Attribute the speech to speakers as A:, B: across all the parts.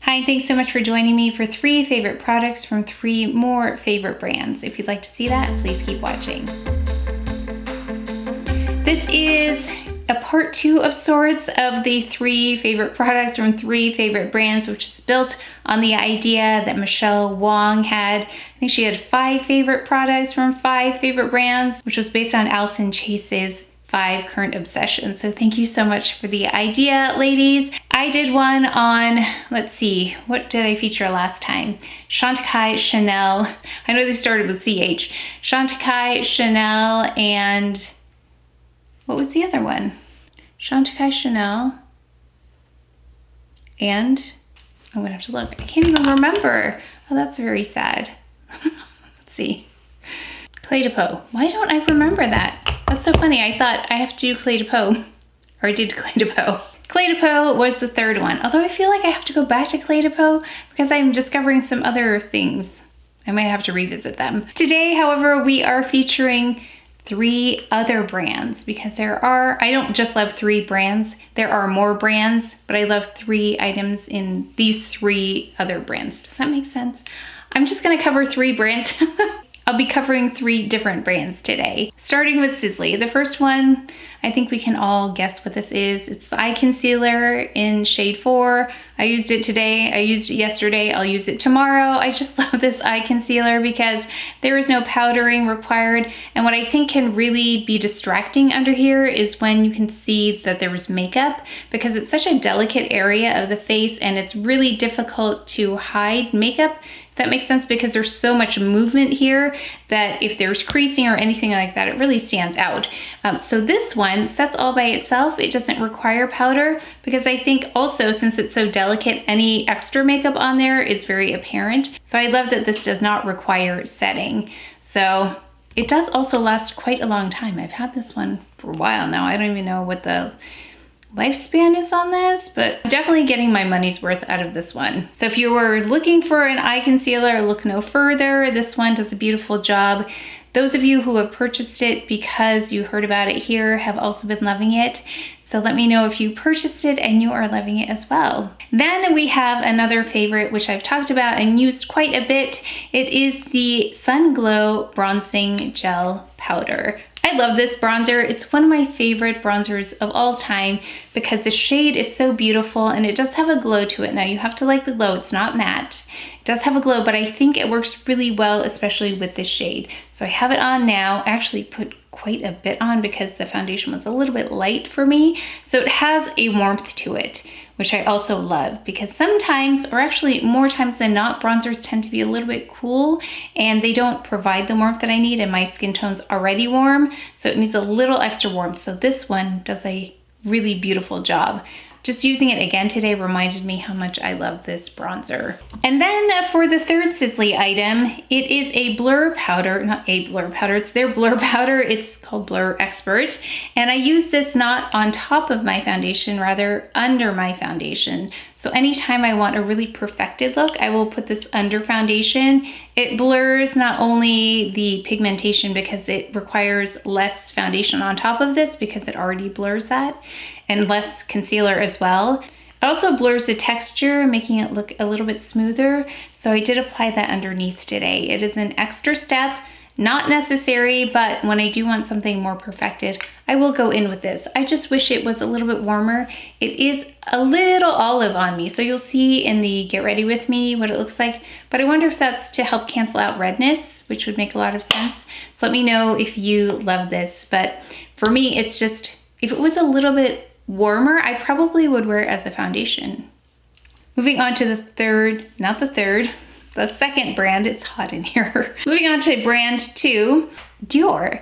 A: Hi, thanks so much for joining me for 3 favorite products from 3 more favorite brands. If you'd like to see that, please keep watching. This is a part 2 of sorts of the 3 favorite products from 3 favorite brands, which is built on the idea that Michelle Wong had. I think she had 5 favorite products from 5 favorite brands, which was based on Allison Chase's 5 current obsessions. So thank you so much for the idea, ladies. I did one on, let's see, what did I feature last time? Chantecaille, Chanel. I know they started with CH. Chantecaille, Chanel, and what was the other one? Chantecaille, Chanel, and I'm gonna have to look. I can't even remember. Oh, that's very sad. Let's see. Clé de Peau. Why don't I remember that? That's so funny. I thought I have to do Clé de Peau, or I did Clé de Peau. Clé de Peau was the 3rd one, although I feel like I have to go back to Clé de Peau because I'm discovering some other things. I might have to revisit them. Today, however, we are featuring 3 other brands because I don't just love 3 brands, there are more brands, but I love 3 items in these 3 other brands. Does that make sense? I'm just gonna cover 3 brands. I'll be covering 3 different brands today. Starting with Sisley. The first one, I think we can all guess what this is. It's the eye concealer in shade 4. I used it today, I used it yesterday, I'll use it tomorrow. I just love this eye concealer because there is no powdering required. And what I think can really be distracting under here is when you can see that there was makeup, because it's such a delicate area of the face and it's really difficult to hide makeup. If that makes sense, because there's so much movement here that if there's creasing or anything like that, it really stands out. So this one sets all by itself. It doesn't require powder because I think also since it's so delicate, any extra makeup on there is very apparent. So I love that this does not require setting. So it does also last quite a long time. I've had this one for a while now. I don't even know what the lifespan is on this, but I'm definitely getting my money's worth out of this one. So if you were looking for an eye concealer, look no further. This one does a beautiful job. Those of you who have purchased it because you heard about it here have also been loving it. So let me know if you purchased it and you are loving it as well. Then we have another favorite, which I've talked about and used quite a bit. It is the Sun Glow Bronzing Gel Powder. I love this bronzer. It's one of my favorite bronzers of all time because the shade is so beautiful and it does have a glow to it. Now you have to like the glow, it's not matte. It does have a glow, but I think it works really well, especially with this shade. So I have it on now. I actually put quite a bit on because the foundation was a little bit light for me. So it has a warmth to it, which I also love because sometimes, or actually more times than not, bronzers tend to be a little bit cool and they don't provide the warmth that I need, and my skin tone's already warm, so it needs a little extra warmth. So this one does a really beautiful job. Just using it again today reminded me how much I love this bronzer. And then for the 3rd Sisley item, it is a blur powder, not a blur powder, it's their blur powder. It's called Blur Expert. And I use this not on top of my foundation, rather under my foundation. So anytime I want a really perfected look, I will put this under foundation. It blurs not only the pigmentation because it requires less foundation on top of this because it already blurs that, and less concealer as well. It also blurs the texture, making it look a little bit smoother. So I did apply that underneath today. It is an extra step, not necessary, but when I do want something more perfected, I will go in with this. I just wish it was a little bit warmer. It is a little olive on me, so you'll see in the Get Ready With Me what it looks like, but I wonder if that's to help cancel out redness, which would make a lot of sense. So let me know if you love this, but for me, it's just, if it was a little bit warmer, I probably would wear it as a foundation. Moving on to the 2nd brand. It's hot in here. Moving on to brand 2, Dior.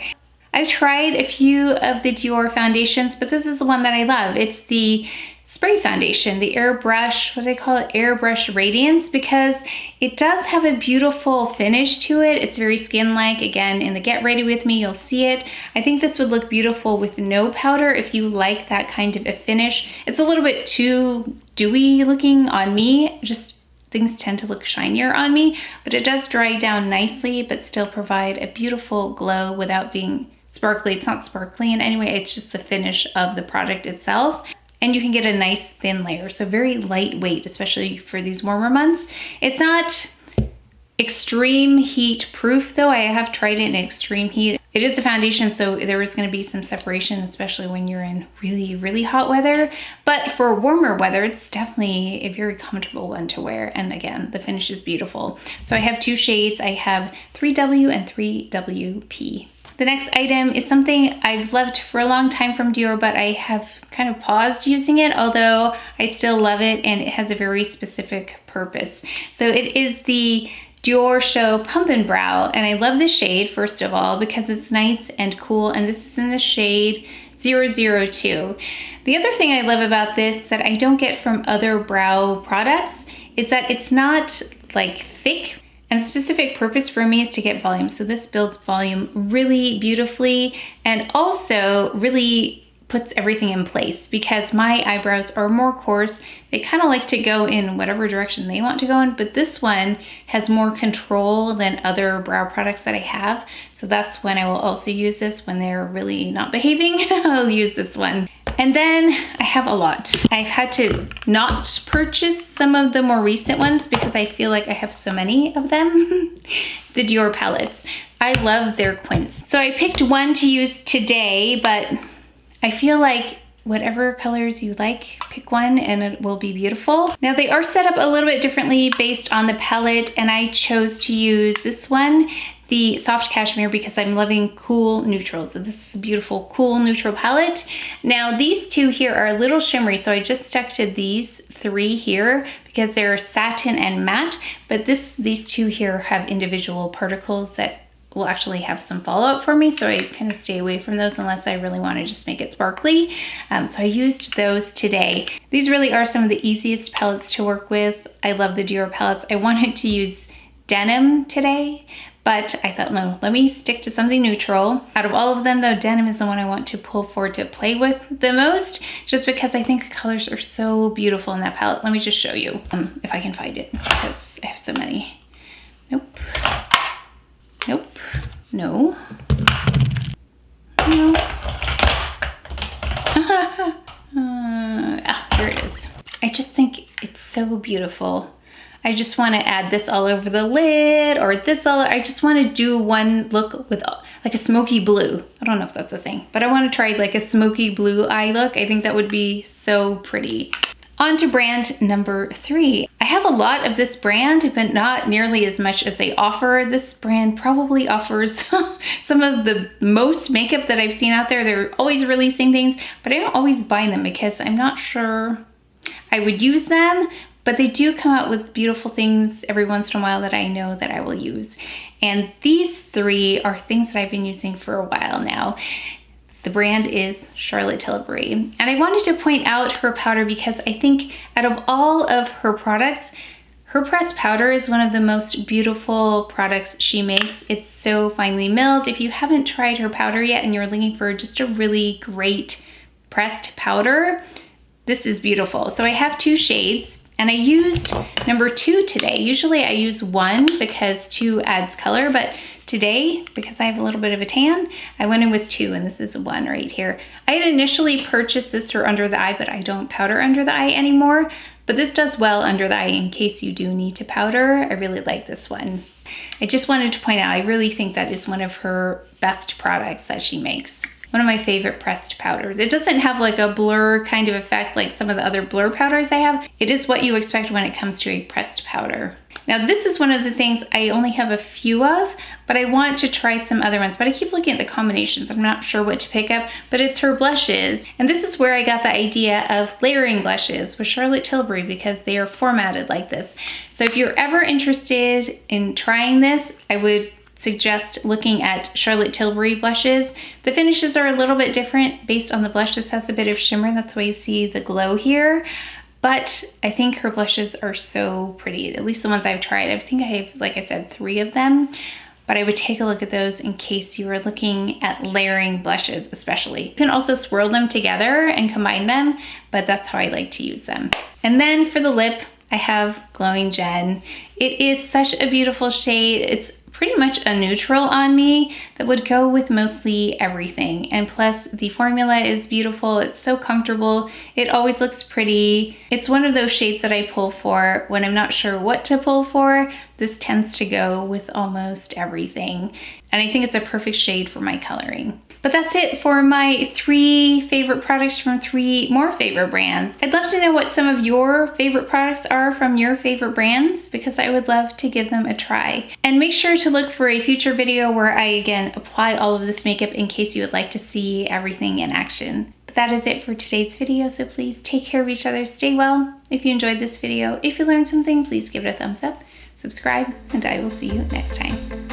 A: I've tried a few of the Dior foundations, but this is the one that I love. It's the spray foundation, the Airbrush, what do they call it? Airbrush Radiance, because it does have a beautiful finish to it. It's very skin-like. Again, in the Get Ready With Me, you'll see it. I think this would look beautiful with no powder if you like that kind of a finish. It's a little bit too dewy looking on me. Just things tend to look shinier on me, but it does dry down nicely, but still provide a beautiful glow without being sparkly. It's not sparkly in any way, it's just the finish of the product itself. and you can get a nice thin layer. So very lightweight, especially for these warmer months. It's not extreme heat proof though. I have tried it in extreme heat. It is a foundation, so there is going to be some separation, especially when you're in really, really hot weather. But for warmer weather, it's definitely a very comfortable one to wear. And again, the finish is beautiful. So I have two shades. I have 3W and 3WP. The next item is something I've loved for a long time from Dior, but I have kind of paused using it, although I still love it and it has a very specific purpose. So it is the Dior Show Pump and Brow, and I love this shade, first of all, because it's nice and cool, and this is in the shade 002. The other thing I love about this that I don't get from other brow products is that it's not like thick, and the specific purpose for me is to get volume. So this builds volume really beautifully and also really puts everything in place, because my eyebrows are more coarse. They kind of like to go in whatever direction they want to go in, but this one has more control than other brow products that I have. So that's when I will also use this. When they're really not behaving, I'll use this one. And then I have a lot. I've had to not purchase some of the more recent ones because I feel like I have so many of them. The Dior palettes. I love their quints. So I picked one to use today, but I feel like whatever colors you like, pick one and it will be beautiful. Now they are set up a little bit differently based on the palette, and I chose to use this one, the Soft Cashmere, because I'm loving cool neutrals. So this is a beautiful cool neutral palette. Now these two here are a little shimmery, so I just stuck to these three here because they're satin and matte, but these two here have individual particles that will actually have some fallout for me, so I kind of stay away from those unless I really want to just make it sparkly. So I used those today. These really are some of the easiest palettes to work with. I love the Dior palettes. I wanted to use denim today, but I thought, no, let me stick to something neutral. Out of all of them though, denim is the one I want to pull forward to play with the most, just because I think the colors are so beautiful in that palette. Let me just show you if I can find it, because I have so many. Nope. Nope. No. No. Here it is. I just think it's so beautiful. I just want to add this all over the lid, or this all. I just want to do one look with like a smoky blue. I don't know if that's a thing, but I want to try like a smoky blue eye look. I think that would be so pretty. On to brand number 3. I have a lot of this brand, but not nearly as much as they offer. This brand probably offers some of the most makeup that I've seen out there. They're always releasing things, but I don't always buy them because I'm not sure I would use them, but they do come out with beautiful things every once in a while that I know that I will use. And these 3 are things that I've been using for a while now. The brand is Charlotte Tilbury. And I wanted to point out her powder because I think out of all of her products, her pressed powder is one of the most beautiful products she makes. It's so finely milled. If you haven't tried her powder yet and you're looking for just a really great pressed powder, this is beautiful. So I have 2 shades. And I used number 2 today. Usually I use 1 because 2 adds color, but today, because I have a little bit of a tan, I went in with 2, and this is 1 right here. I had initially purchased this for under the eye, but I don't powder under the eye anymore. But this does well under the eye in case you do need to powder. I really like this one. I just wanted to point out, I really think that is one of her best products that she makes. One of my favorite pressed powders. It doesn't have like a blur kind of effect like some of the other blur powders I have. It is what you expect when it comes to a pressed powder. Now this is one of the things I only have a few of, but I want to try some other ones. But I keep looking at the combinations. I'm not sure what to pick up, but it's her blushes. And this is where I got the idea of layering blushes with Charlotte Tilbury because they are formatted like this. So if you're ever interested in trying this, I would suggest looking at Charlotte Tilbury blushes. The finishes are a little bit different based on the blush. This has a bit of shimmer. That's why you see the glow here. But I think her blushes are so pretty, at least the ones I've tried. I think I have, like I said, 3 of them. But I would take a look at those in case you were looking at layering blushes especially. You can also swirl them together and combine them, but that's how I like to use them. And then for the lip, I have Glowing Jen. It is such a beautiful shade. It's pretty much a neutral on me that would go with mostly everything. And plus the formula is beautiful. It's so comfortable. It always looks pretty. It's one of those shades that I pull for when I'm not sure what to pull for. This tends to go with almost everything. And I think it's a perfect shade for my coloring. But that's it for my 3 favorite products from 3 more favorite brands. I'd love to know what some of your favorite products are from your favorite brands, because I would love to give them a try. And make sure to look for a future video where I again apply all of this makeup in case you would like to see everything in action. But that is it for today's video, so please take care of each other, stay well. If you enjoyed this video, if you learned something, please give it a thumbs up, subscribe, and I will see you next time.